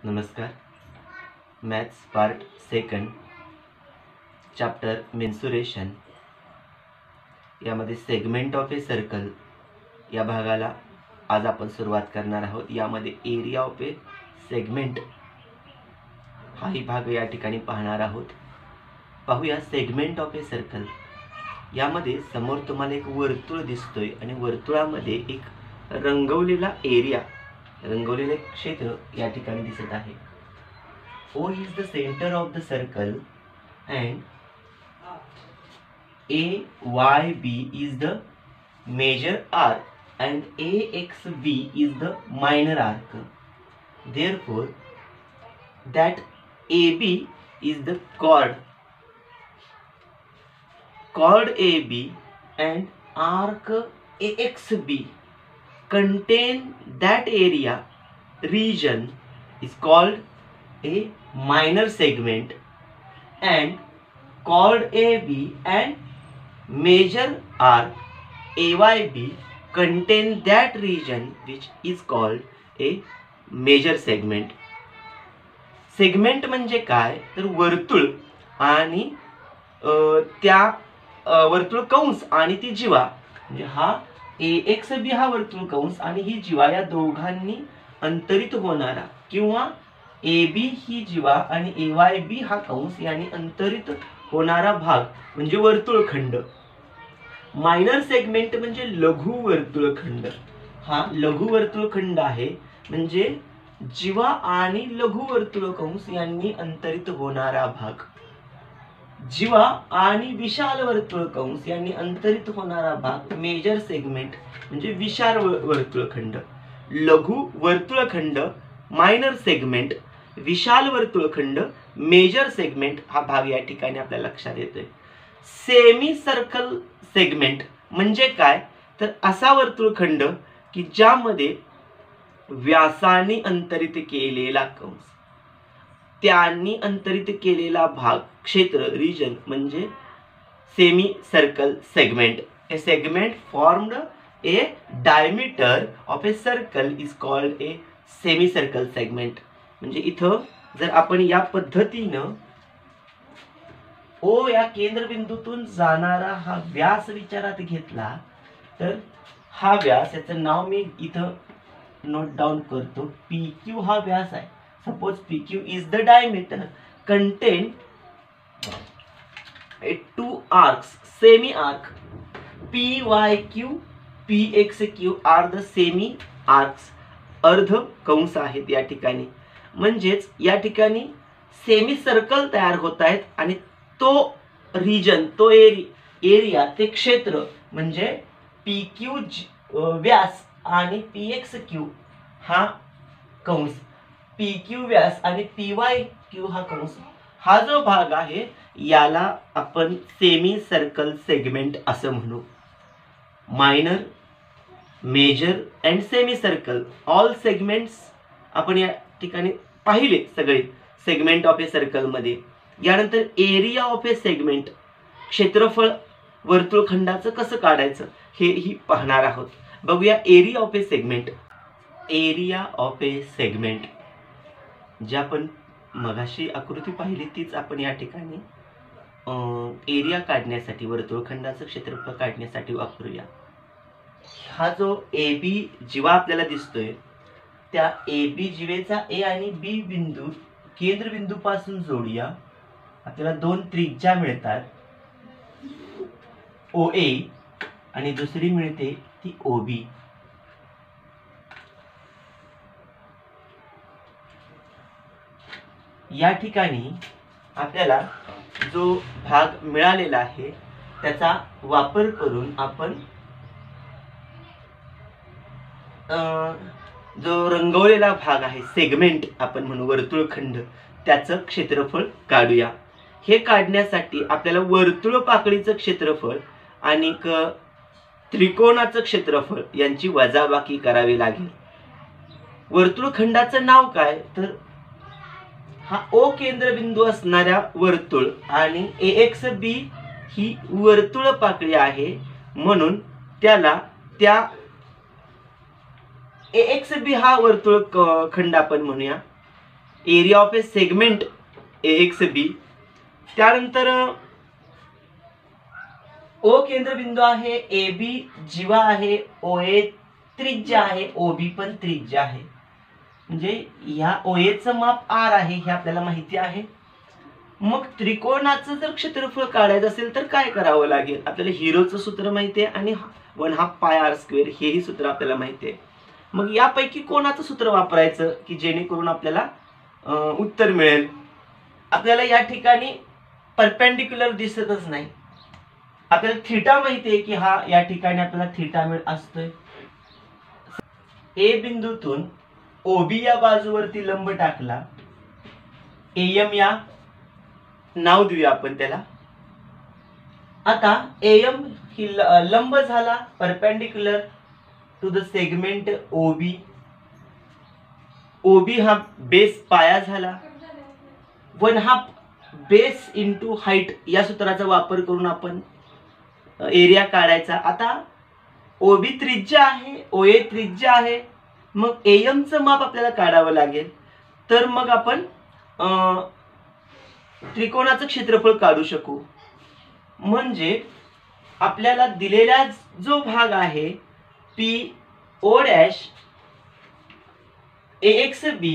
नमस्कार. Maths part second chapter mensuration यामध्ये segment of a circle या भागाला आज आपण सुरुवात करणार आहोत. यामध्ये एरिया ऑफ ए सेगमेंट हाही भाग या ठिकाणी पाहणार आहोत. पाहूया सेगमेंट ऑफ ए सर्कल. यामध्ये समोर तुम्हाला एक वर्तुळ दिसतोय आणि वर्तुळामध्ये एक रंगवलेला एरिया, रंगवलेले क्षेत्र या ठिकाणी दिसत आहे. O is the center of the circle and AYB is the major arc and AXB is the minor arc. Therefore, that AB is the chord AB and arc AXB contain that area region is called a minor segment, and chord AB and major arc AYB contain that region which is called a major segment. Segment म्हणजे काय तर वर्तुळ आणि त्या वर्तुळ कंस आणि ती जीवा, म्हणजे हा AXB हा वर्तुळ कंस आणि ही जीवा या दोघांनी अंतरित होणारा, किंवा AB ही जीवा आणि AYB हा कंस यांनी अंतरित होणारा भाग म्हणजे वर्तुळखंड. मायनर सेगमेंट म्हणजे लघु वर्तुळखंड. हा लघु वर्तुळखंड आहे, म्हणजे जीवा आणि लघु वर्तुळ कंस यांनी अंतरित होणारा भाग. जीवा आणि विशाल वर्तुळ कंस यांनी अंतरित होणारा भाग मेजर सेगमेंट म्हणजे विशाल वर्तुळखंड. लघु वर्तुळखंड मायनर सेगमेंट, विशाल वर्तुळखंड मेजर सेगमेंट हा भाग या ठिकाणी आपल्या लक्षात येतोय. सेमी सर्कल सेगमेंट म्हणजे काय तर असा वर्तुळखंड की ज्यामध्ये व्यासाने अंतरित केलेला कंस, त्यांनी अंतरित केलेला भाग क्षेत्र रिजन म्हणजे semi circle segment. A segment formed A diameter of a circle is called a semi circle segment. म्हणजे इथं जर आपण या पद्धतीनं ओ या केंद्रबिंदूतून जाणारा हा व्यास विचारात घेतला तर हा व्यास, याचं नाव मी इथं नोट डाऊन करतो. PQ हा व्यास आहे. Suppose PQ is the diameter content two arcs, semi arc PYQ PXQ are the semi arcs. अर्ध कंस आहेत या ठिकाणी. म्हणजेच या ठिकाणी सेमी सर्कल तयार होत आहेत आणि तो रिजन, तो एरिया, ते क्षेत्र म्हणजे PQ व्यास आणि PXQ हा कंस, PQ व्यास आणि PYQ हा कंस, हा जो भाग आहे याला आपण सेमी सर्कल सेगमेंट असं म्हणू. Minor, major and semi circle all segments आपण या ठिकाणी पाहिले सगळे सेगमेंट ऑफ ए सर्कल मध्ये. यानंतर एरिया ऑफ ए सेगमेंट, क्षेत्रफळ वर्तुळखंडाचं कसं काढायचं हेही पाहणार आहोत. बघूया area of a segment. Area of a segment जे आपण मगाशी आकृती पाहिली तीच आपण या ठिकाणी एरिया काढण्यासाठी, वर्तुळखंडाचं क्षेत्रफळ काढण्यासाठी वापरूया. हा जो AB जीवा आपल्याला दिसतोय त्या AB जीवेचा A आणि B बिंदू केंद्रबिंदू पासून जोडूया. आपल्याला दोन त्रिज्या मिळतात, OA आणि दुसरी मिळते ती OB. या ठिकाणी आपल्याला जो भाग मिळालेला आहे त्याचा वापर करून आपण जो रंगवलेला भाग आहे सेगमेंट आपण म्हणू वर्तुळखंड, त्याचं क्षेत्रफळ काढूया. हे काढण्यासाठी आपल्याला वर्तुळ पाकळीचं क्षेत्रफळ आणि त्रिकोणाचं क्षेत्रफळ यांची वजाबाकी करावी लागेल. वर्तुळखंडाचं नाव काय तर हा O केंद्रबिंदू असणाऱ्या वर्तुळ आणि AXB ही वर्तुळ पाकळी आहे, म्हणून त्याला त्या AXB हा वर्तुळ खंड आपण म्हणूया. Area of a segment AXB. त्यानंतर O केंद्रबिंदू आहे, AB जीवा आहे, OA त्रिज्या आहे, OB पण त्रिज्या आहे. म्हणजे ह्या OAचं माप R आहे हे आपल्याला माहिती आहे. मग त्रिकोणाचं जर क्षेत्रफळ काढायचं असेल तर काय करावं लागेल? आपल्याला हिरोचं सूत्र माहिती आहे आणि 1/2 पाय r² हेही सूत्र आपल्याला माहिती आहे. मग यापैकी कोणाचं सूत्र वापरायचं की जेणेकरून आपल्याला उत्तर मिळेल? आपल्याला या ठिकाणी परपेंडिक्युलर दिसतच नाही. आपल्याला थीटा माहिती आहे की हा या ठिकाणी आपल्याला थीटा मिळ असतोय. ए बिंदूतून OB या बाजूवरती लंब टाकला, AM या नाव देऊया आपण त्याला. आता AM ही लंब झाला perpendicular to the segment OB. OB हा बेस पाया झाला. 1/2 बेस इंटू हाईट या सूत्राचा वापर करून आपण एरिया काढायचा. आता OB त्रिज्या आहे, OA त्रिज्या आहे, मग AM चं माप आपल्याला काढावं लागेल. तर मग आपण त्रिकोणाचं क्षेत्रफळ काढू शकू. म्हणजे आपल्याला दिलेला जो भाग आहे PO' AXB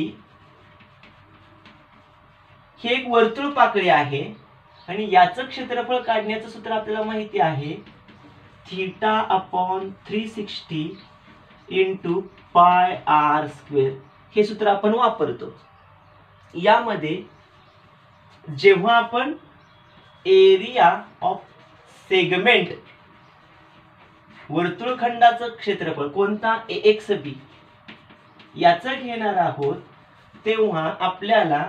हे एक वर्तुळ पाकळी आहे आणि याचं क्षेत्रफळ काढण्याचं सूत्र आपल्याला माहिती आहे θ/360 × πr². हे सूत्र आपण वापरतो. यामध्ये जेव्हा आपण एरिया ऑफ सेगमेंट वर्तुळखंडाचं क्षेत्रफळ कोणता AXB याचं घेणार आहोत तेव्हा आपल्याला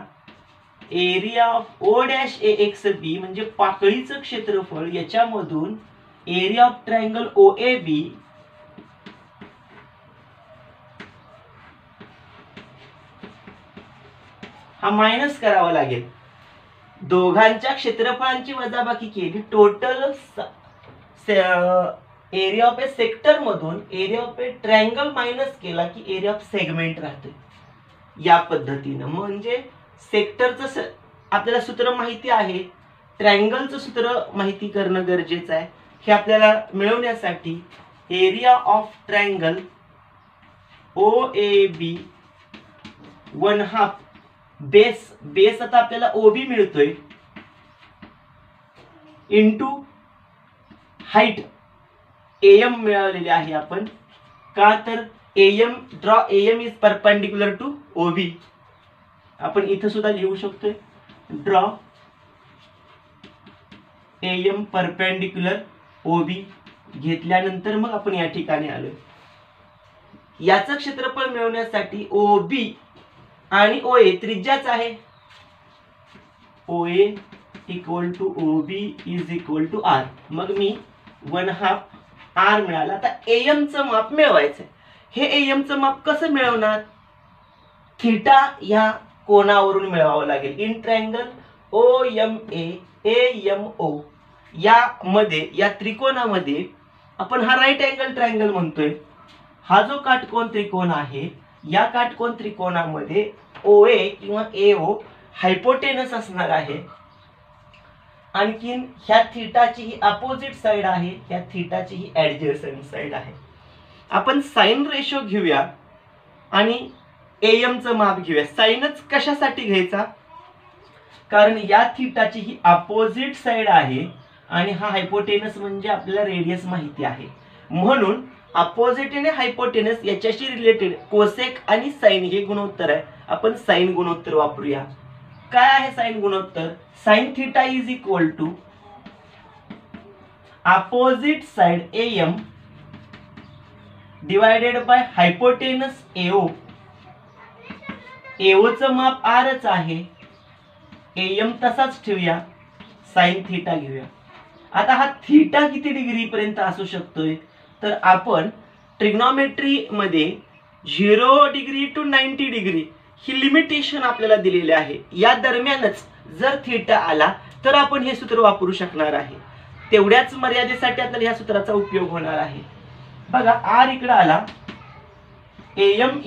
एरिया ऑफ O'(AXB) म्हणजे पाकळीचं क्षेत्रफळ याच्यामधून एरिया ऑफ ट्रायंगल OAB हा मायनस करावा लागेल. दोघांच्या क्षेत्रफळांची वजाबाकी केली, total area of a sector मधून area of a triangle minus केला की एरिया ऑफ सेगमेंट राहते. या पद्धतीनं म्हणजे सेक्टरचं आपल्याला सूत्र माहिती आहे, ट्रायंगलचं सूत्र माहिती करणं गरजेचं आहे. हे आपल्याला मिळवण्यासाठी area of triangle OAB 1/2 base आता आपल्याला OB मिळतोय इंटू हाईट AM मिळवलेली आहे आपण. का तर draw AM is perpendicular to OB. आपण इथं सुद्धा लिहू शकतोय ड्रॉ AM परपेंडिक्युलर OB. घेतल्यानंतर मग आपण या ठिकाणी आलो. याचं क्षेत्रफळ मिळवण्यासाठी OB आणि OA त्रिज्याच आहे. OA = OB = R. मग मी 1/2 R मिळाला. आता AM चं माप मिळवायचं. हे AM चं माप कसं मिळवणार? थीटा या कोनावरून मिळवावं लागेल. इन ट्रायंगल OMA AMO यामध्ये या त्रिकोणामध्ये आपण हा राईट अँगल ट्रायंगल म्हणतोय. हा जो काटकोन त्रिकोण आहे या काटकोन त्रिकोणामध्ये OA किंवा AO हायपोटेनस असणार आहे. आणखीन ह्या थीटाची ही अपोजिट साइड आहे, ह्या थीटाची ही ऍडजसंट साइड आहे. आपण साइन रेशो घेऊया आणि AM चं माप घेऊया. साइनच कशासाठी घ्यायचा? कारण या थीटाची ही अपोजिट साइड आहे आणि हा हायपोटेनस म्हणजे आपल्याला रेडियस माहिती आहे. म्हणून अपोजिट आणि हायपोटेनस याच्याशी रिलेटेड कोसेक आणि साइन हे गुणोत्तर आहे. आपण साइन गुणोत्तर वापरूया. काय आहे साइन गुणोत्तर? Sine theta is equal to opposite side AM divided by hypotenuse AO. AO चं माप Rच आहे. AM तसाच ठेवूया, साइन थीटा घेऊया. आता हा थीटा किती डिग्री पर्यंत असू शकतोय? तर आपण ट्रिग्नोमेट्री मध्ये 0 डिग्री टू 90 डिग्री ही लिमिटेशन आपल्याला दिलेली आहे. या दरम्यानच जर थीटा आला तर आपण हे सूत्र वापरू शकणार आहे. तेवढ्याच मर्यादेसाठी आपल्याला ह्या सूत्राचा उपयोग होणार आहे. बघा R इकडे आला, AM =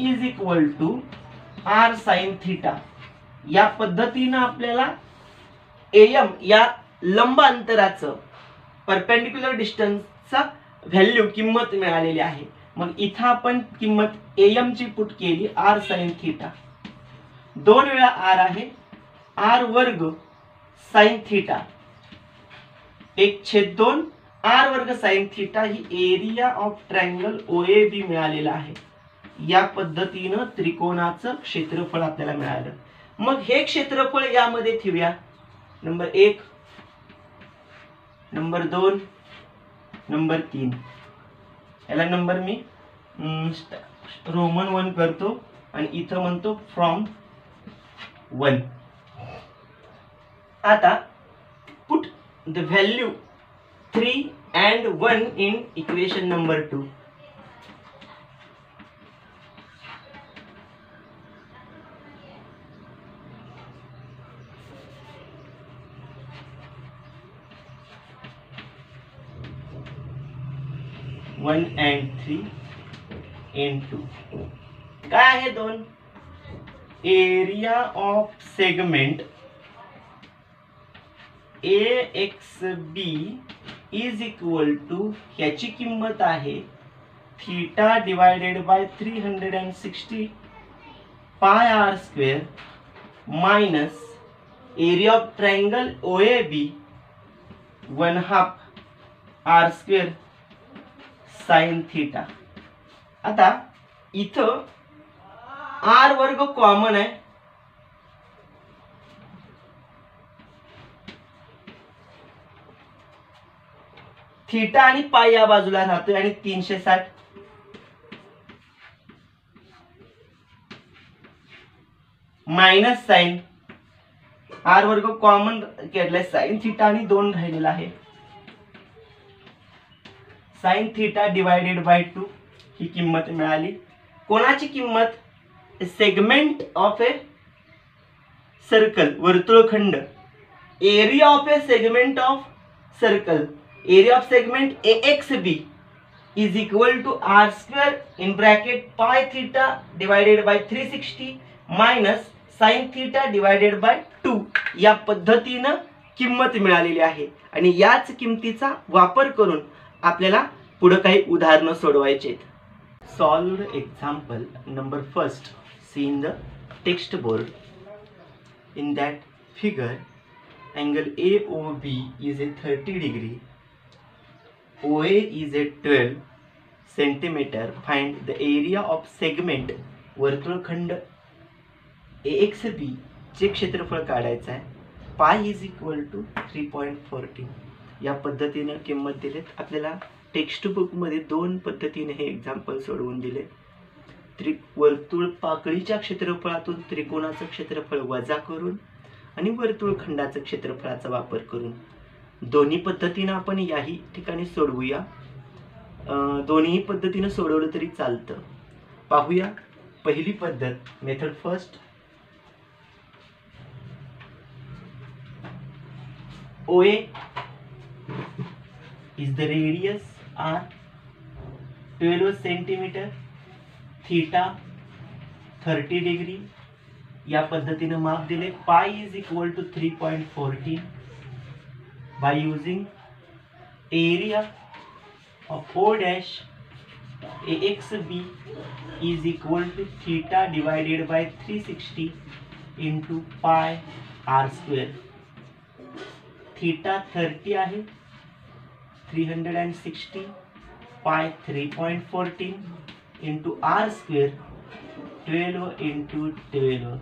R sin θ. या पद्धतीनं आपल्याला AM या लंब अंतराचं परपेंडिक्युलर डिस्टन्सचा व्हॅल्यू किंमत मिळालेली आहे. मग इथं आपण किंमत AM ची पुट केली r sin थीटा. 2 वेळा r आहे, r वर्ग sin थीटा 1/2 r वर्ग sin theta he area of triangle OAB मिळालेला आहे. या पद्धतीनं त्रिकोणाचं क्षेत्रफळ आपल्याला मिळालं. मग हे क्षेत्रफळ यामध्ये ठेवूया. Number 1, number 2, number 3. याला नंबर मी रोमन 1 करतो आणि इथं म्हणतो फ्रॉम 1. आता put the value 3 and 1 in equation number 2. One and 3 into काय आहे 2? Area of segment AXB is equal to ह्याची किंमत आहे theta divided by 360 pi r square minus area of triangle OAB 1/2 r square sine theta. आता इथं r वर्ग common आहे, theta आणि पाय या बाजूला राहतोय आणि 360 मायनस साइन r वर्ग कॉमन घेतलाय, साइन थीटा आणि 2 राहिलेला आहे. साइन थीटा डिवायडेड बाय 2 ही किंमत मिळाली. कोणाची किंमत? सेगमेंट ऑफ ए सर्कल, वर्तुळखंड. Area of a segment of circle, area of segment AXB is equal to r square in bracket pi theta divided by 360 minus sine theta divided by 2. या पद्धतीनं किंमत मिळालेली आहे आणि याच किमतीचा वापर करून आपल्याला पुढे काही उदाहरणं सोडवायची आहेत. Solved example number 1 see in the text board. In that figure angle AOB is a 30 degree, OA is a 12 centimeter. Find the area of segment वर्तुळखंड AXB चे क्षेत्रफळ काढायचं आहे. पाय इज इक्वल टू 3.14. या पद्धतीने किंमत दिलेत. आपल्याला टेक्स्ट बुक मध्ये 2 पद्धतीने हे एक्झाम्पल सोडवून दिले. वर्तुळ पाकळीच्या क्षेत्रफळातून त्रिकोणाचं क्षेत्रफळ वजा करून आणि वर्तुळखंडाचं क्षेत्रफळाचा वापर करून दोन्ही पद्धतीने आपण याही ठिकाणी सोडवूया. दोन्ही पद्धतीने सोडवलं तरी चालतं. पाहूया पहिली पद्धत. Method first. OA is the radius r, 12 centimeter, theta 30 degree. या पद्धतीने माप दिले. Pi is equal to 3.14 by using area of O dash AXB is equal to theta divided by 360 into pi r square. Theta 30 आहे, 360 पाय 3.14 into r square 12 into 12.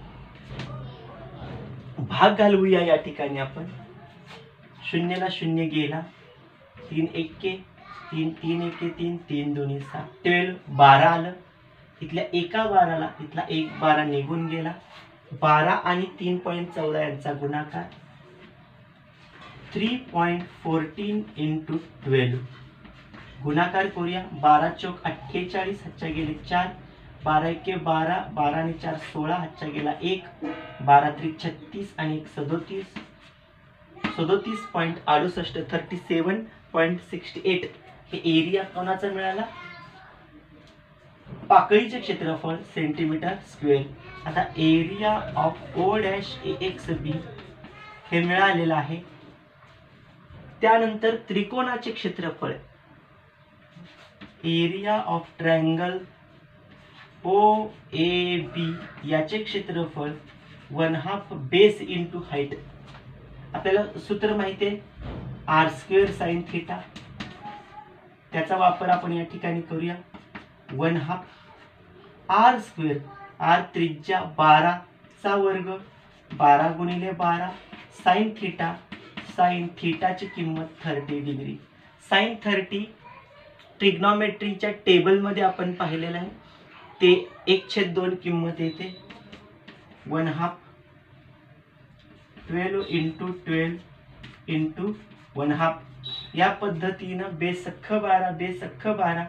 भाग घालवूया या ठिकाणी आपण. 0 ला 0 गेला, 3 1 3 3 1 3 3 2 6 12 12 आलं. इथल्या एका 12ला इथला 1 12 निघून गेला. 12 आणि 3.14 यांचा गुणाकार 3.14 इंटू 12. गुणाकार करूया. 12 चौक 48, हातच्या गेले 4, 12 1 12, 12 आणि 4 16, हातच्या गेला 1, 12 3 36 आणि 1 37, 37.68 37.68. हे एरिया कोणाचा मिळाला? पाकळीचे क्षेत्रफळ सेंटीमीटर स्क्वेअर. आता area of O dash A X B हे मिळालेलं आहे. त्यानंतर त्रिकोणाचे क्षेत्रफळ area of triangle O A B याचे क्षेत्रफळ 1/2 बेस इंटू हाईट. आपल्याला सूत्र माहिती आहे आर स्क्वेअर साइन थिटा. त्याचा वापर आपण या ठिकाणी करूया. 1/2 आर स्क्वेअर, आर त्रिज्या 12 चा वर्ग, 12 गुणिले 12 साइन थिटा. साइन थिटाची किंमत 30 डिग्री. साइन 30 ट्रिग्नॉमेट्रीच्या टेबलमध्ये आपण पाहिलेलं आहे. ते 1/2 किंमत येते. 1/2 12 इंटू 12 इंटू 1/2. या पद्धतीनं बेसख्ख 12 बेसख्ख 12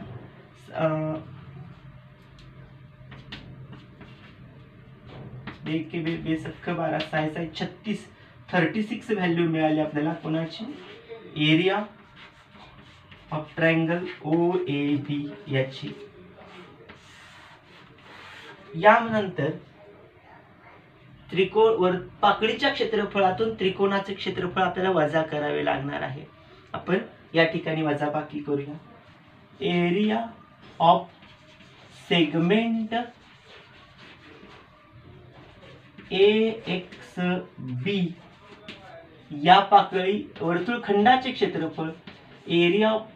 बेसख्ख 12 साय 36 36 व्हॅल्यू मिळाली आपल्याला कोणाची area of triangle O A B याची. यानंतर पाकळीच्या क्षेत्रफळातून त्रिकोणाचे क्षेत्रफळ आपल्याला वजा करावे लागणार आहे. आपण या ठिकाणी वजाबाकी करूया. Area of segment A X B या पाकळी वर्तुळखंडाचे क्षेत्रफळ area of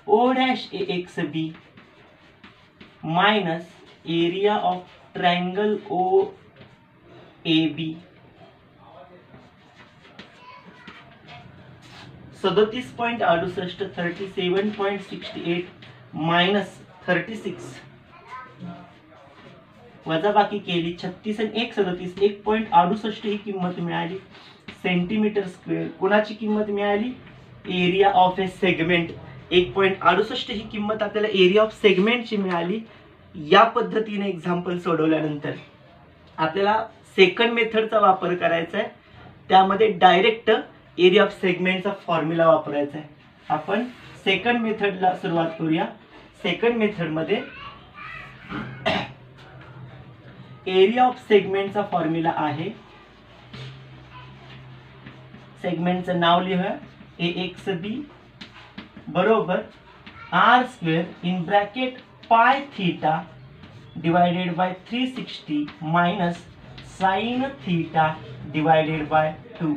O dash A X B minus area of triangle O A B 37.68 37.68 minus 36 वजाबाकी केली. 36 आणि 1 37 1.68 ही किंमत मिळाली सेंटीमीटर स्क्वेअर. कोणाची किंमत मिळाली एरिया ऑफ ए सेगमेंट. 1.68 ही किंमत आपल्याला एरिया ऑफ सेगमेंटची मिळाली. या पद्धतीने एक्झाम्पल सोडवल्यानंतर आपल्याला सेकंड मेथडचा वापर करायचा आहे. त्यामध्ये डायरेक्ट एरिया ऑफ सेगमेंटचा फॉर्म्युला वापरायचा आहे. आपण सेकंड मेथडला सुरुवात करूया. सेकंड मेथडमध्ये एरिया ऑफ सेगमेंटचा फॉर्म्युला आहे. सेगमेंटचं नाव लिहूया ए एक्स बी बरोबर R square in bracket pi theta divided by 360 minus sine theta divided by 2.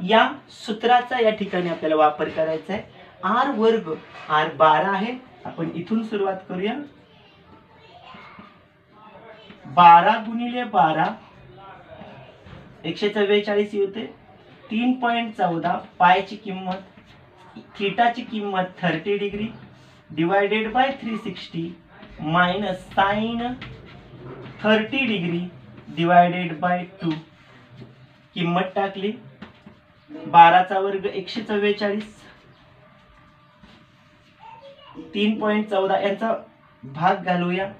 या सूत्राचा या ठिकाणी आपल्याला वापर करायचा आहे. आर वर्ग आर 12 आहे. आपण इथून सुरुवात करूया. 12 गुणिले 12 144 होते. 3.14 पायची किंमत थीटाची किंमत 30 degree divided by 360 minus sine 30 degree divided by 2. किंमत टाकली. 12 चा वर्ग 144 3.14 यांचा भाग घालूया.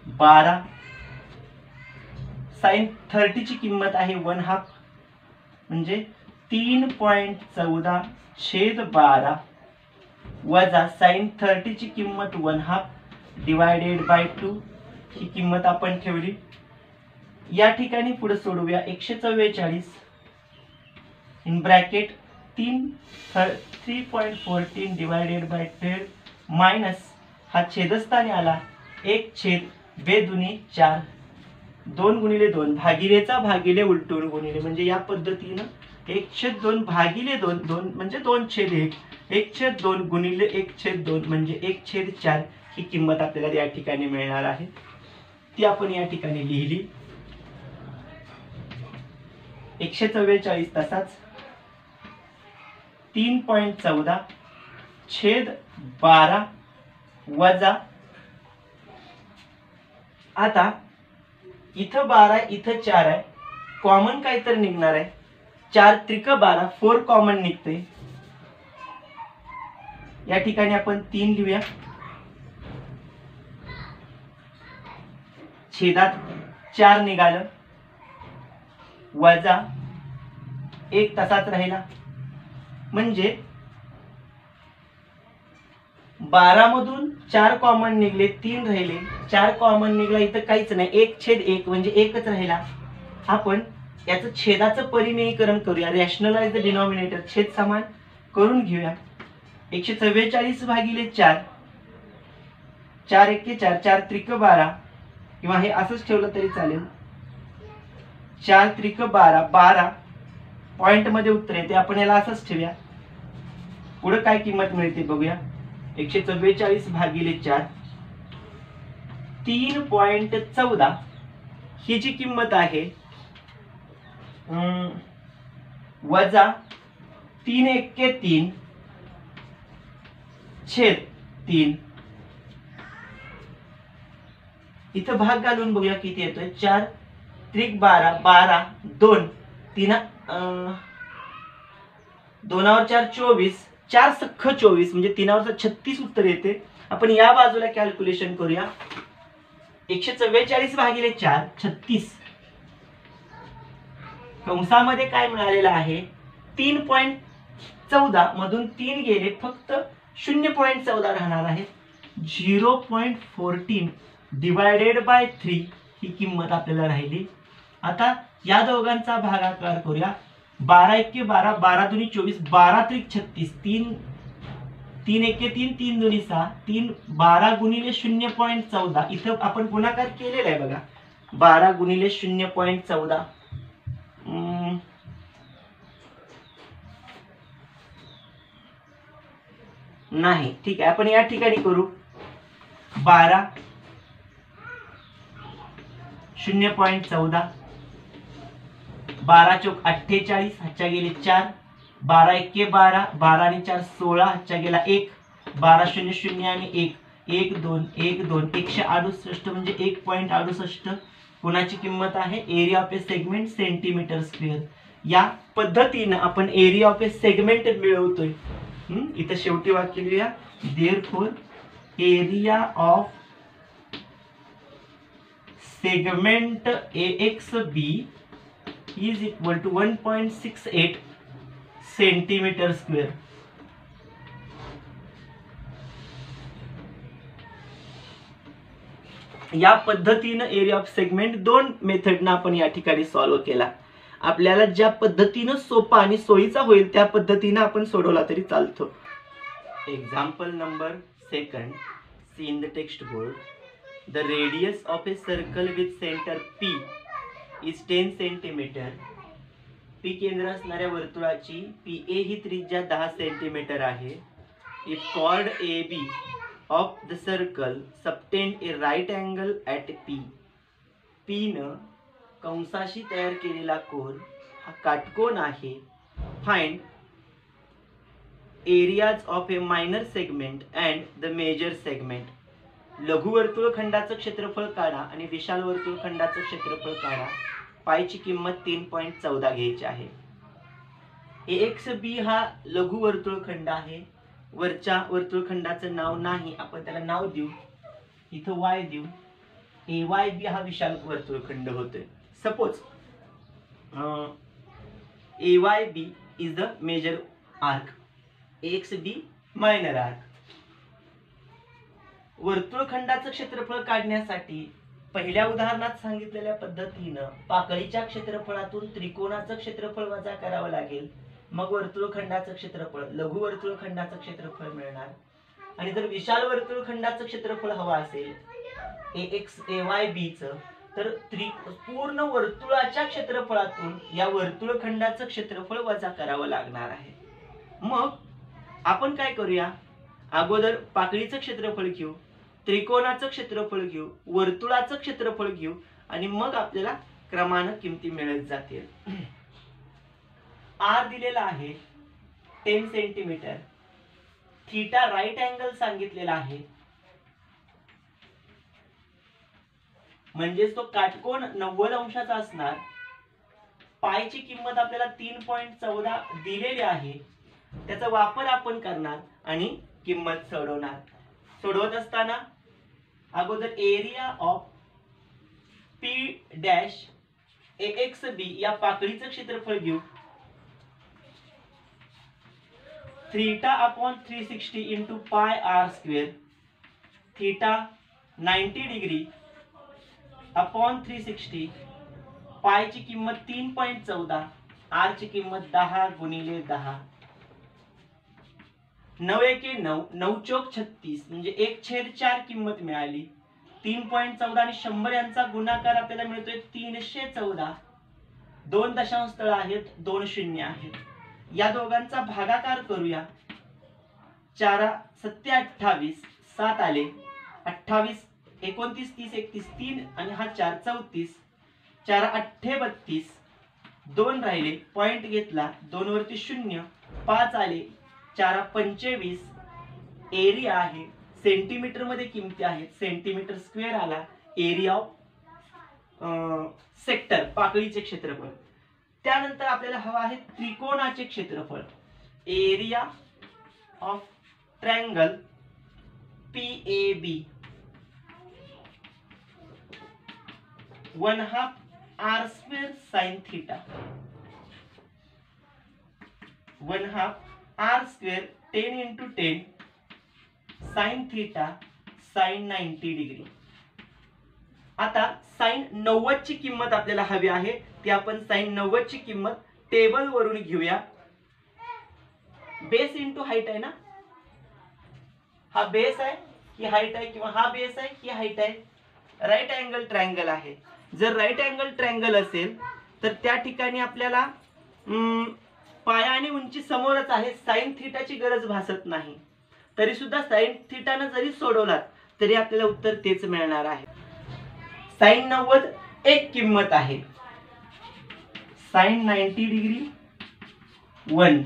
12 साइन 30 ची किंमत आहे 1/2 म्हणजे 3.14 छेद 12 वजा साइन 30 ची किंमत 1/2 डिवायडेड बाय 2 ही किंमत आपण ठेवली. या ठिकाणी पुढे सोडवूया. 144 in bracket 3.14 divided by 12 minus हा छेदस्थानी आला 1/2 2 गुणिले 2 भागिलेचा भागिले उलटून गुणिले म्हणजे या पद्धतीनं 1/2 भागिले 2 म्हणजे 2/1 1/2 गुणिले 1/2 म्हणजे 1/4 ही किंमत आपल्याला या ठिकाणी मिळणार आहे. ती आपण या ठिकाणी लिहिली. 144 तसाच 3.14 छेद 12 वजा आता इथं 12 इथं 4 आहे. कॉमन काय तर निघणार आहे. 4 त्रिक 12 4 कॉमन निघते. या ठिकाणी आपण 3 लिहूया. छेदात 4 निघालं वजा 1 तसाच राहिला म्हणजे 12 मधून 4 कॉमन निघले, 3 राहिले, 4 कॉमन निघला, इथं काहीच नाही, 1/1 म्हणजे एकच राहिला. आपण याचं छेदाचं परिमेयीकरण करूया, रॅशनलाइज द डिनॉमिनेटर, छेद समान करून घेऊया. 144 भागिले 4, 4 एके 4, 4 त्रिक 12, किंवा हे असंच ठेवलं तरी चालेल, 4 त्रिक 12, 12 पॉइंट मध्ये उत्तर येते, आपण याला असंच ठेवूया. पुढे काय किंमत मिळते बघूया. 144 भागिले 4, 3.14 ही जी किंमत आहे, वजा 3 एके 3 छेद 3. इथं भाग घालून बघूया किती येतोय. 4 त्रिक 12, 12 2 3 2 4 24, 4 सख्ख 24 म्हणजे 3 36 उत्तर येते. आपण या बाजूला कॅल्क्युलेशन करूया. 144 भागिले 4 36, कंसामध्ये काय मिळालेलं आहे, 3.14 मधून 3 गेले, फक्त 0.14 राहणार आहे. 0.14 डिवायडेड बाय 3 ही किंमत आपल्याला राहिली. आता या दोघांचा भागाकार करूया. 12 एके 12, 12 दुनी 24, 12 त्रिक 36, 3 एके 3, 3 दुनी 6, 3 12 गुणिले 0.14, इथं आपण गुणाकार केलेला आहे बघा. 12 गुणिले 0.14, नाही, ठीक आहे, आपण या ठिकाणी करू. 12 0.14, 12 चौक 48, हातच्या गेले 4, 12 एके 12, 12 आणि 4 16, हातच्या गेला 1, 12 0 0 आणि 1, 1 2 1 2, 168 म्हणजे 1.68 कोणाची किंमत आहे, area of a segment centimetre square. या पद्धतीने आपण एरिया ऑफ ए सेगमेंट मिळवतोय. इथं शेवटी वाक्य लिहूया. Therefore area of segment AXB is equal to 1.68 centimetre square. या पद्धतीने एरिया ऑफ सेगमेंट दोन मेथडने आपण या ठिकाणी सॉल्व्ह केला. आपल्याला ज्या पद्धतीने सोपा आणि सोयीचा होईल त्या पद्धतीने आपण सोडवला तरी चालतो. Example number 2, see in the text board. The radius of a circle with centre P is 10 centimetre. P केंद्र असणाऱ्या वर्तुळाची PA ही त्रिज्या 10 सेंटीमीटर आहे. If chord AB of the circle subtend a right angle at P. P न कंसाशी तयार केलेला कोन हा काटकोन आहे. Find areas of a minor segment and the major segment. लघु वर्तुळखंडाचं क्षेत्रफळ काढा आणि विशाल वर्तुळखंडाचं क्षेत्रफळ काढा. पायची किंमत 3.14 घ्यायची आहे. AXB हा लघु वर्तुळखंड आहे. वरच्या वर्तुळखंडाचं नाव नाही, आपण त्याला नाव देऊ, इथं Y देऊ. AYB हा विशाल वर्तुळखंड होतोय. Suppose AYB is the major arc, AXB minor arc. वर्तुळखंडाचं क्षेत्रफळ काढण्यासाठी पहिल्या उदाहरणात सांगितलेल्या पद्धतीनं पाकळीच्या क्षेत्रफळातून त्रिकोणाचं क्षेत्रफळ वजा करावं लागेल. मग वर्तुळखंडाचं क्षेत्रफळ, लघु वर्तुळखंडाचं क्षेत्रफळ मिळणार. आणि जर विशाल वर्तुळखंडाचं क्षेत्रफळ हवं असेल AYB चं, तर पूर्ण वर्तुळाच्या क्षेत्रफळातून या वर्तुळखंडाचं क्षेत्रफळ वजा करावं लागणार आहे. मग आपण काय करूया, अगोदर पाकळीचं क्षेत्रफळ घेऊ, त्रिकोणाचं क्षेत्रफळ घेऊ, वर्तुळाचं क्षेत्रफळ घेऊ आणि मग आपल्याला क्रमानं किमती मिळत जातील. R दिलेला आहे 10 सेंटीमीटर. थीटा राईट अँगल सांगितलेला आहे, म्हणजेच तो काटकोन 90 अंशाचा असणार. पायची किंमत आपल्याला 3.14 दिलेली आहे. त्याचा वापर आपण करणार आणि किंमत सोडवणार. सोडवत असताना अगोदर area of P dash AXB या पाकळीचं क्षेत्रफळ घेऊ. Theta upon 360 into pi r square, theta 90 degree upon 360, पायची किंमत 3.14, आर ची किंमत 10 गुणिले 10, 9 एके 9, 9 चौक 36 म्हणजे 1/4 किंमत मिळाली. 3.14 आणि 100 यांचा गुणाकार आपल्याला मिळतोय 314. 2 दशांश स्थळ आहेत, 2 शून्य आहेत. या दोघांचा भागाकार करूया. 4 7 28, 7 आले, 28 29 30 31 3 आणि हा 4 34, 4 8 32, 2 राहिले, पॉइंट घेतला, 2 वरती 0, 5 आले, 4 25, एरिया आहे सेंटीमीटर मध्ये किमती आहेत, सेंटीमीटर स्क्वेअर आला, एरिया ऑफ सेक्टर पाकळीचे क्षेत्रफळ. त्यानंतर आपल्याला हवा आहे त्रिकोणाचे क्षेत्रफळ, area of triangle PAB 1/2 r square sin theta, 1/2 r square 10 into 10 sin theta sin 90 degree. आता sin 90 ची किंमत आपल्याला हवी आहे, ती आपण sin 90 ची किंमत टेबल वरून घेऊया. बेस इंटू हाईट आहे ना, हा बेस आहे की हाईट आहे, किंवा हा बेस आहे की हाईट आहे. राईट अँगल ट्रायंगल आहे. जर राईट अँगल ट्रायंगल असेल तर त्या ठिकाणी आपल्याला पाया आणि उंची समोरच आहे, साइन थीटाची गरज भासत नाही. तरी सुद्धा साइन थीटाने जरी सोडवलात तरी आपल्याला उत्तर तेच मिळणार आहे. साइन 90 एक किंमत आहे, साइन 90 डिग्री 1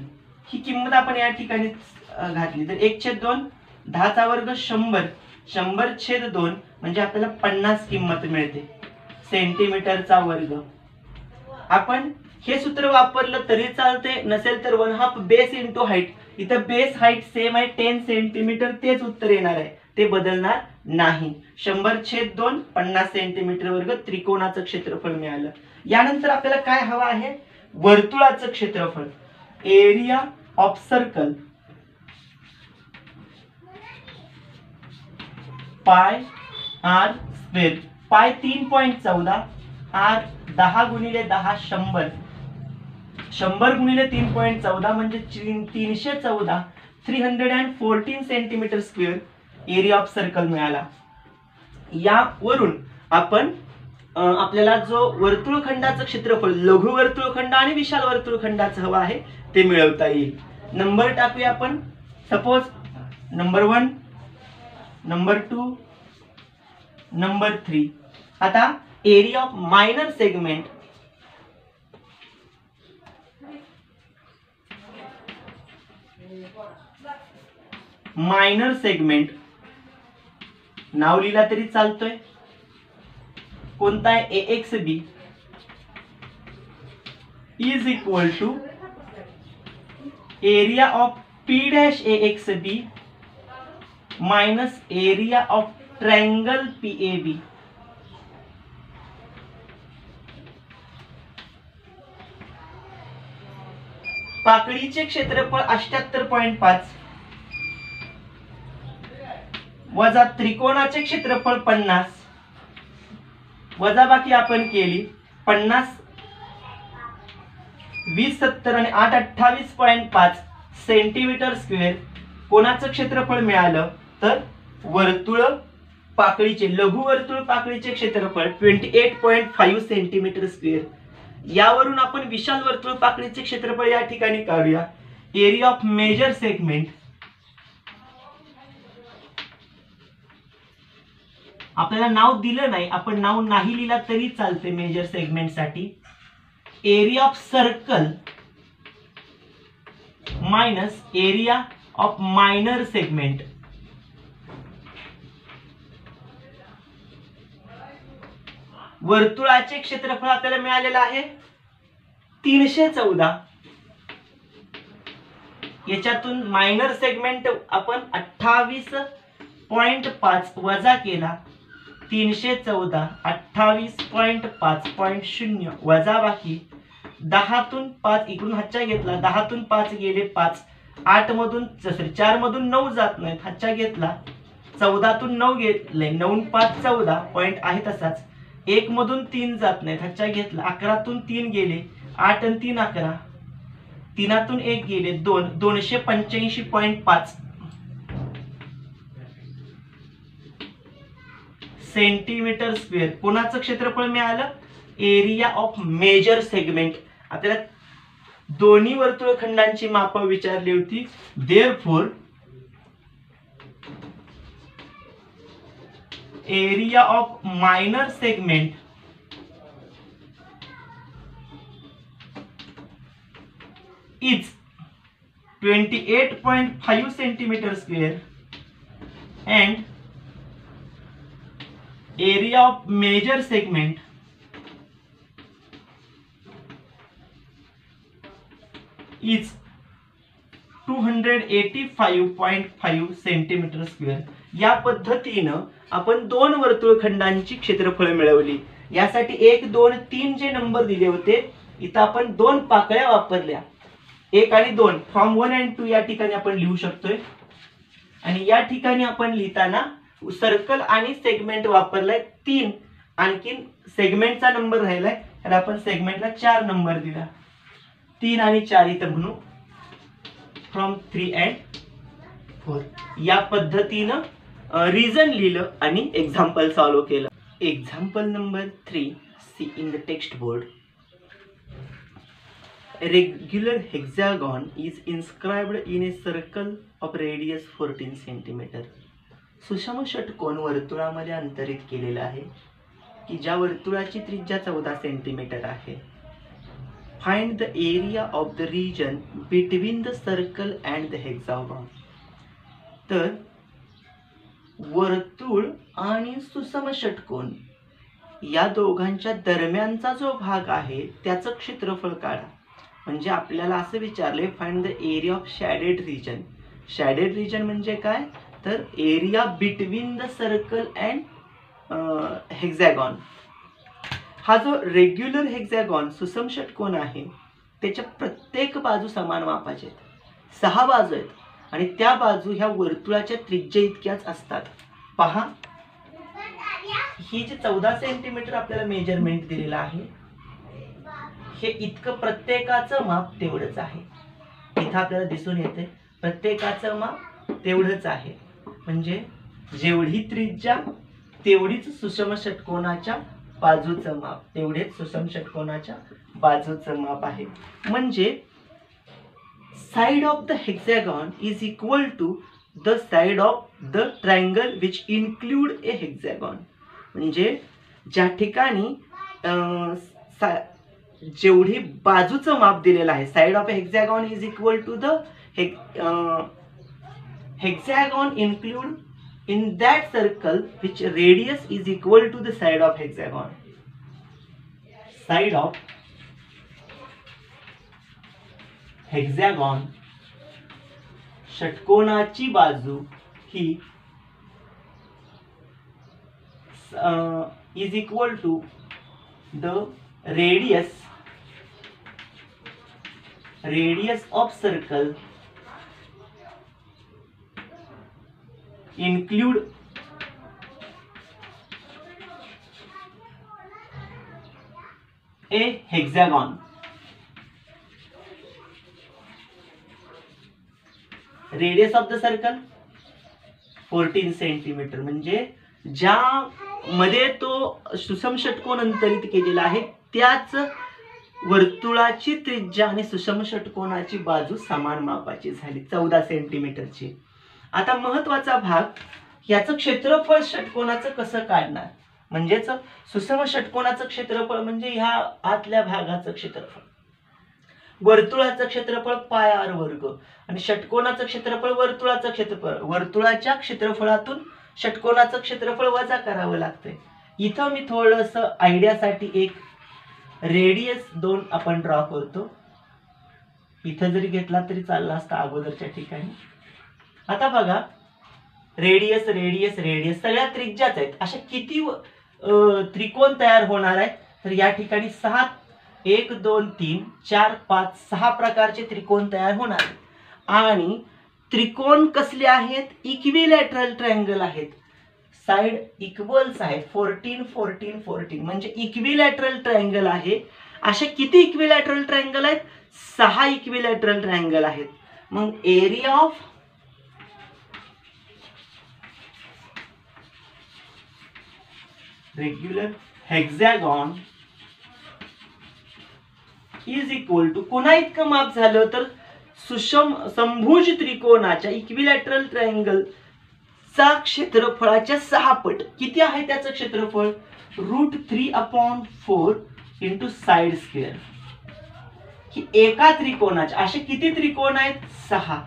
ही किंमत आपण या ठिकाणी घातली तर 1/2 10 चा वर्ग 100, 100/2 म्हणजे आपल्याला 50 किंमत मिळते, सेंटीमीटरचा वर्ग. आपण हे सूत्र वापरलं तरी चालते, नसेल तर 1/2 बेस इंटू हाईट. इथं बेस हाईट सेम आहे 10 सेंटीमीटर, तेच उत्तर येणार आहे, ते बदलणार नाही. 100/2 50 सेंटीमीटर वर्ग त्रिकोणाचं क्षेत्रफळ मिळालं. यानंतर आपल्याला काय हवं आहे, वर्तुळाचं क्षेत्रफळ, area of circle pi r square. Pi 3.14, R 10 गुणिले 10 100, 100 गुणिले 3.14 म्हणजे 314, 314 centimetre square area of circle मिळाला. यावरून आपण आपल्याला जो वर्तुळखंडाचं क्षेत्रफळ, लघु वर्तुळखंड आणि विशाल वर्तुळखंडाचं हवं आहे ते मिळवता येईल. नंबर टाकूया आपण. Suppose number 1, number 2, number 3. आता area of minor segment, minor segment नाव लिहिला तरी चालतोय. कोणता आहे, AXB is equal to area of P'(AXB) minus area of triangle PAB. पाकळीचे क्षेत्रफळ 78.5 वजा त्रिकोणाचे क्षेत्रफळ 50, वजाबाकी आपण केली 50, 20 70 आणि 8 28.5 सेंटीमीटर स्क्वेअर. कोणाचं क्षेत्रफळ मिळालं तर वर्तुळ पाकळीचे, लघु वर्तुळ पाकळीचे क्षेत्रफळ 28.5 सेंटीमीटर स्क्वेअर. यावरून आपण विशाल वर्तुळ पाकळीचे क्षेत्रफळ या ठिकाणी काढूया. एरिया ऑफ मेजर सेगमेंट, आपल्याला नाव दिलं नाही, आपण नाव नाही लिहिला तरी चालते मेजर सेगमेंट साठी. Area of circle minus area of minor segment. वर्तुळाचे क्षेत्रफळ आपल्याला मिळालेलं आहे 314. याच्यातून मायनर सेगमेंट आपण 28.5 वजा केला, 314 28.5.0 वजा बाकी 10 तून 5 इकडून हातच्या घेतला, 10 तून 5 गेले 5, 8 मधून 4 मधून 9 जात नाहीत, हातच्या घेतला. 14तून 9 घेतले, 9 5 14 पॉइंट आहे तसाच. 1 मधून 3 जात नाहीत, हातच्या घेतला. 11तून 3 गेले, 8 आणि 3 11. 3तून 1 गेले 2, 285.5 सेंटीमीटर स्क्वेअर कोणाचं क्षेत्रफळ मिळालं? Area of major segment. आपल्याला दोन्ही वर्तुळखंडांची माप विचारली होती. Therefore area of minor segment is 28.5 centimetre square and area of major segment is 285.5 centimetre square. या पद्धतीनं आपण दोन वर्तुळखंडांची क्षेत्रफळ मिळवली. यासाठी 1 2 3 जे नंबर दिले होते इथं आपण दोन पाकळ्या वापरल्या, 1 आणि 2. फ्रॉम 1 and 2 या ठिकाणी आपण लिहू शकतोय. आणि या ठिकाणी आपण लिहिताना सर्कल आणि सेगमेंट वापरलाय 3. आणखीन सेगमेंटचा नंबर राहिलाय तर आपण सेगमेंटला 4 नंबर दिला. 3 आणि 4 इथं म्हणू. फ्रॉम 3 and 4 या पद्धतीनं रिझन लिहिलं आणि एक्झाम्पल सॉल्व्ह केलं. Example number 3 see in the text board. A regular hexagon is inscribed in a circle of radius 14 cm. सुषम षटकोन वर्तुळामध्ये अंतरित केलेला आहे की ज्या वर्तुळाची त्रिज्या 14 सेंटीमीटर आहे. Find the area of the region between the circle and the hexagon. तर वर्तुळ आणि सुषम षटकोन या दोघांच्या दरम्यानचा जो भाग आहे त्याचं क्षेत्रफळ काढा. म्हणजे आपल्याला असं विचारले find the area of shaded region. Shaded region म्हणजे काय? तर area between the circle and hexagon. हा जो रेग्युलर हेक्सागॉन सुषम षटकोन आहे त्याच्या प्रत्येक बाजू समान मापाचे आहेत. 6 बाजू आहेत आणि त्या बाजू ह्या वर्तुळाच्या त्रिज्या इतक्याच असतात. पहा, ही जी 14 सेंटीमीटर आपल्याला मेजरमेंट दिलेलं आहे हे इतकं प्रत्येकाचं माप तेवढंच आहे. इथं आपल्याला दिसून येते प्रत्येकाचं माप तेवढंच आहे. म्हणजे जेवढी त्रिज्या तेवढीच सुषम षटकोनाच्या बाजूचं माप, तेवढेच सुषम षटकोनाच्या बाजूचं माप आहे. म्हणजे side of the hexagon is equal to the side of the triangle which include a hexagon. म्हणजे ज्या ठिकाणी जेवढी बाजूचं माप दिलेलं आहे side of hexagon is equal to the hexagon include in that circle which radius is equal to the side of hexagon. Side of hexagon षटकोनाची बाजू ही is equal to the radius of circle include a hexagon. Radius of the circle 14 centimetre. म्हणजे ज्या मध्ये तो सुषम षटकोन अंतरित केलेला आहे त्याच वर्तुळाची त्रिज्या आणि सुषम षटकोनाची बाजू समान मापाची झाली 14 सेंटीमीटरची. आता महत्वाचा भाग, याचं क्षेत्रफळ षटकोनाचं कसं काढणार. म्हणजेच सुषम षटकोनाचं क्षेत्रफळ म्हणजे ह्या आतल्या भागाचं क्षेत्रफळ, वर्तुळाचं क्षेत्रफळ पाय r वर्ग आणि षटकोनाचं क्षेत्रफळ वर्तुळाचं क्षेत्रफळ. वर्तुळाच्या क्षेत्रफळातून षटकोनाचं क्षेत्रफळ वजा करावं लागतंय. इथं मी थोडंसं आयडियासाठी एक रेडियस 2 आपण ड्रॉ करतो. इथं जरी घेतला तरी चालला असता अगोदरच्या ठिकाणी. आता बघा, रेडियस रेडियस रेडियस सगळ्या त्रिज्याच आहेत. अशा किती त्रिकोण तयार होणार आहे तर या ठिकाणी 6 1 2 3 4 5 6 प्रकारचे त्रिकोण तयार होणार आहेत. आणि त्रिकोण कसले आहेत, इक्विलॅटरल ट्रायंगल आहेत, साइड इक्वल्स आहे 14 14 14 म्हणजे इक्विलॅटरल ट्रायंगल आहे. असे किती इक्विलॅटरल ट्रायंगल आहेत, 6 इक्विलॅटरल ट्रायंगल आहेत. मग area of regular hexagon is equal to, पुन्हा इतकं माप झालं तर समभुज त्रिकोणाच्या इक्विलॅटरल ट्रायंगल चा क्षेत्रफळाच्या 6 पट. किती आहे त्याचं क्षेत्रफळ, √3/4 इंटू साइड स्क्वेअर. की एका त्रिकोणाचे असे किती त्रिकोण आहेत, 6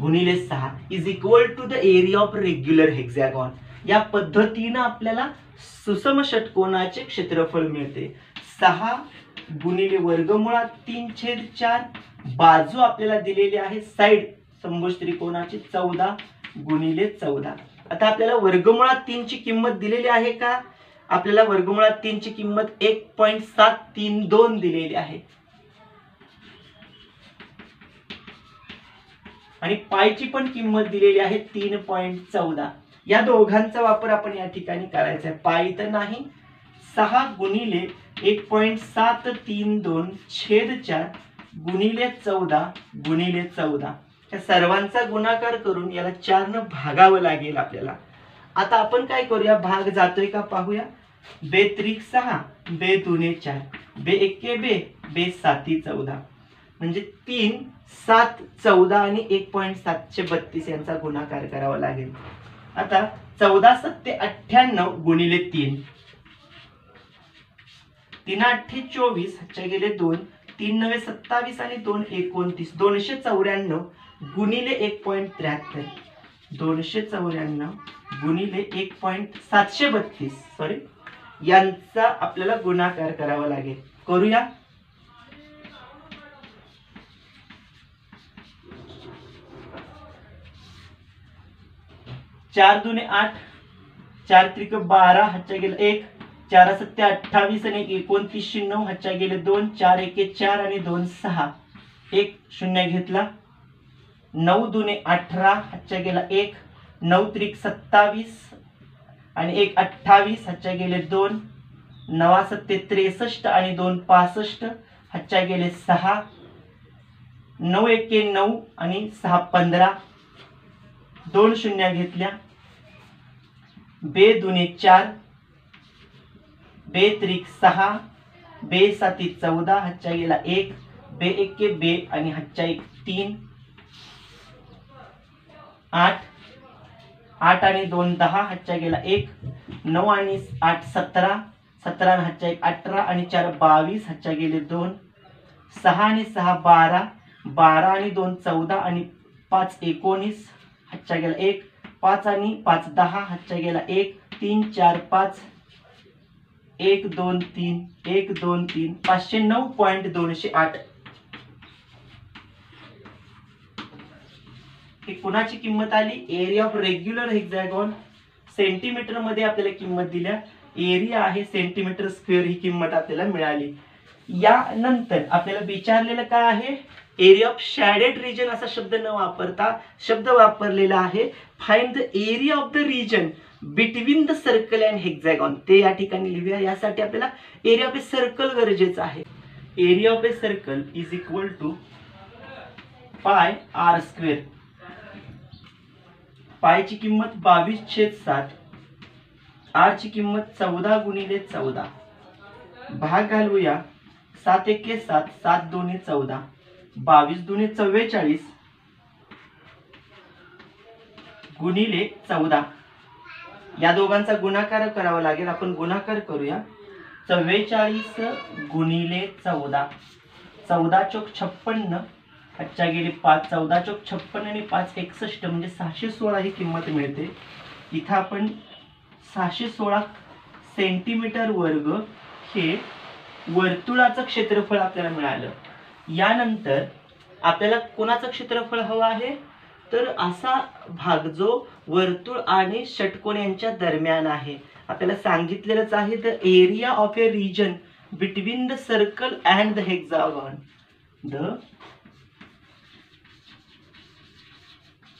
गुणिले 6 is equal to the area of regular hexagon. या पद्धतीने आपल्याला सुसम षटकोनाचे क्षेत्रफळ मिळते. 6 गुणिले वर्गमुळात 3/4, बाजू आपल्याला दिलेली आहे साइड समभुज त्रिकोणाची 14 गुणिले 14. आता आपल्याला वर्गमुळात 3 ची किंमत दिलेली आहे का, आपल्याला वर्गमुळात 3 ची किंमत 1.732 दिलेली आहे. आणि पायची पण किंमत दिलेली आहे 3.14. या दोघांचा वापर आपण या ठिकाणी करायचा आहे. पाय तर नाही, 6 गुणिले 1.732/4 गुणिले 14 गुणिले 14. या सर्वांचा गुणाकार करून याला 4 ने भागावं लागेल आपल्याला. आता आपण काय करूया, भाग जातोय का पाहूया. 2×3 6, 2×2 4, 2×1 2, 2×7 14 म्हणजे 3 7 14 आणि 1.732 यांचा गुणाकार करावा लागेल. आता 14 7 98 गुणिले 3, 3 8 24 हातच्या गेले 2, 3 9 27 आणि 2 29, 294 गुणिले 1.73, 294 गुणिले 1.732 सॉरी, यांचा आपल्याला गुणाकार करावा लागेल. करूया. चार 2 8, 4 त्रिक 12 हातच्या गेलं 1, 4 7 28 आणि 29 9 हातच्या गेले 2, 4 1 4 आणि 2 6, 1 0 घेतला. 9 2 18 हातच्या गेला 1, 9 त्रिक 27 आणि 1 28 हातच्या गेले 2, 9 7 63 आणि 2 65 हातच्या गेले 6, 9 1 9 आणि 6 15, 2 0 घेतल्या. 2 2 4, 2 त्रिक 6, 2 7 14 हातच्या गेला 1, 2 1 2 आणि हातच्या 1 3, 8 8 आणि 2 10 हातच्या गेला 1, 9 आणि 8 17, 17 आणि हातच्या 1 18 आणि 4 22 हातच्या गेले 2, 6 आणि 6 12, 12 आणि 2 14 आणि 5 19 हातच्या गेला 1, 5 आणि 5 10 हातच्या गेला 1, 3 4 5, 1 2 3 1 2 3 509.208. ही कुणाची किंमत आली, area of regular hexagon. Centimetre मध्ये आपल्याला किंमत दिल्या, एरिया आहे सेंटीमीटर स्क्वेअर, ही किंमत आपल्याला मिळाली. यानंतर आपल्याला विचारलेलं काय आहे, एरिया ऑफ शॅडेड रिजन असा शब्द न वापरता शब्द वापरलेला आहे find the area of the region between the circle and hexagon. ते या ठिकाणी लिहूया. यासाठी आपल्याला एरिया ऑफ ए सर्कल गरजेचं आहे. Area of a circle is equal to pi r square. पायची किंमत 22/7, आर ची किंमत 14 गुणिले 14. भाग घालूया. 7 1 7, 7 2 14, 22 2 44 गुणिले 14. या दोघांचा गुणाकार करावा लागेल. आपण गुणाकार करूया. 44 गुणिले 14, 14 चौक 56 हातच्या गेले 5, 14 चौक 56 आणि 5 61 म्हणजे 616 ही किंमत मिळते. इथं आपण 616 सेंटीमीटर वर्ग हे वर्तुळाचं क्षेत्रफळ आपल्याला मिळालं. यानंतर आपल्याला कोणाचं क्षेत्रफळ हवं आहे, तर असा भाग जो वर्तुळ आणि षटकोन यांच्या दरम्यान आहे. आपल्याला सांगितलेलंच आहे the area of a region between the circle and the hexagon. The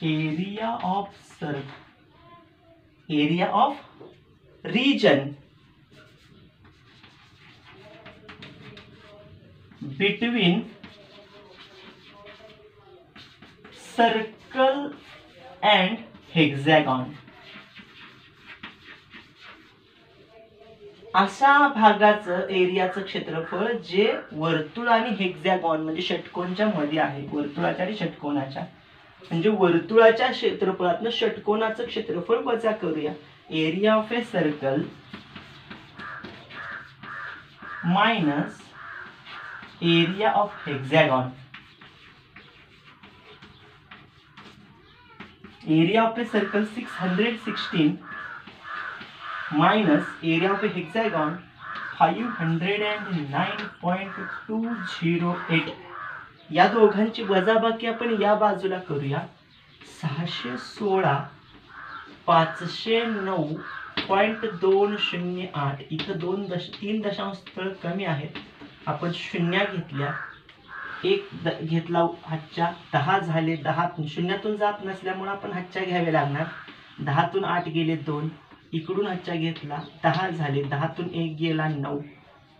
area of region between circle and hexagon. अशा भागाचं एरियाचं क्षेत्रफळ जे वर्तुळ आणि हेक्झॅगॉन म्हणजे षटकोनच्या मध्ये आहे. वर्तुळाच्या आणि षटकोनाच्या म्हणजे वर्तुळाच्या क्षेत्रफळातनं षटकोनाचं क्षेत्रफळ वजा करूया. Area of a circle minus area of hexagon. Area of a circle 616 minus area of a hexagon 509.208. या दोघांची वजाबाकी आपण या बाजूला करूया. 616 509.208. इथं 3 दशांश स्थळ कमी आहेत. आपण शून्य घेतल्या, एक घेतला हातच्या, 10 झाले. 10 शून्यातून जात नसल्यामुळे आपण हातच्या घ्यावे लागणार. 10तून 8 गेले 2. इकडून हातच्या घेतला, 10 झाले. 10तून 1 गेला 9.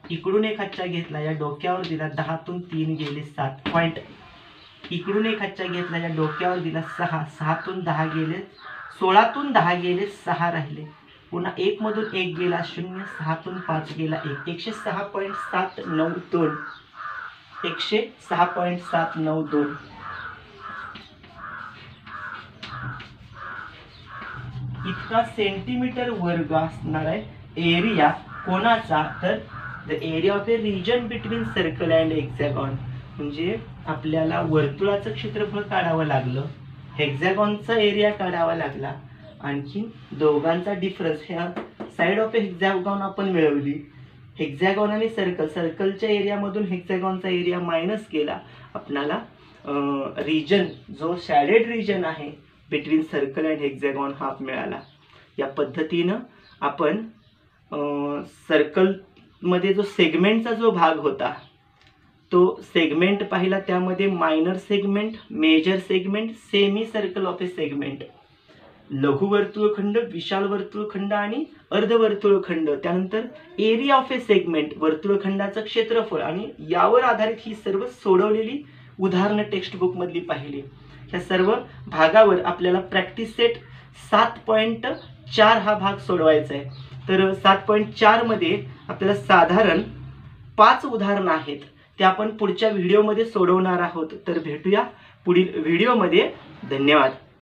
इकडून एक हातच्या घेतला, या डोक्यावर दिला. 10तून 3 गेले 7 पॉइंट. इकडून एक हातच्या घेतला, या डोक्यावर दिला 6. 6तून 10 गेले, 16तून 10 गेले 6 राहिले. पुन्हा 1 मधून 1 गेला 0. 6तून 5 गेला 1. 106.792. 106.792. इतका सेंटीमीटर वर्ग असणार आहे एरिया कोणाचा, तर the area of a region between circle and hexagon. म्हणजे आपल्याला वर्तुळाचं क्षेत्रफळ काढावं लागलं, हेक्झॅगॉनचा एरिया काढावा लागला, आणखी दोघांचा डिफरन्स ह्या साइड ऑफ ए हेक्झॅगॉन आपण मिळवली. हेक्झॅगॉन आणि सर्कलच्या एरियामधून हेक्झॅगॉनचा एरिया मायनस केला. आपल्याला रिजन जो शॅडेड रिजन आहे बिटवीन सर्कल अँड हेक्झॅगॉन हा मिळाला. या पद्धतीनं आपण सर्कलमध्ये जो सेगमेंटचा जो भाग होता तो सेगमेंट पाहिला. त्यामध्ये minor segment, major segment, semi circle of a segment, लघु वर्तुळखंड, विशाल वर्तुळखंड आणि अर्धवर्तुळखंड. त्यानंतर एरिया ऑफ ए सेगमेंट, वर्तुळखंडाचं क्षेत्रफळ, आणि यावर आधारित ही सर्व सोडवलेली उदाहरणं टेक्स्टबुक मधली पाहिली. ह्या सर्व भागावर आपल्याला प्रॅक्टिस सेट 7.4 हा भाग सोडवायचा आहे. तर 7.4 मध्ये आपल्याला साधारण 5 उदाहरणं आहेत, ते आपण पुढच्या व्हिडिओमध्ये सोडवणार आहोत. तर भेटूया पुढील व्हिडिओमध्ये. धन्यवाद.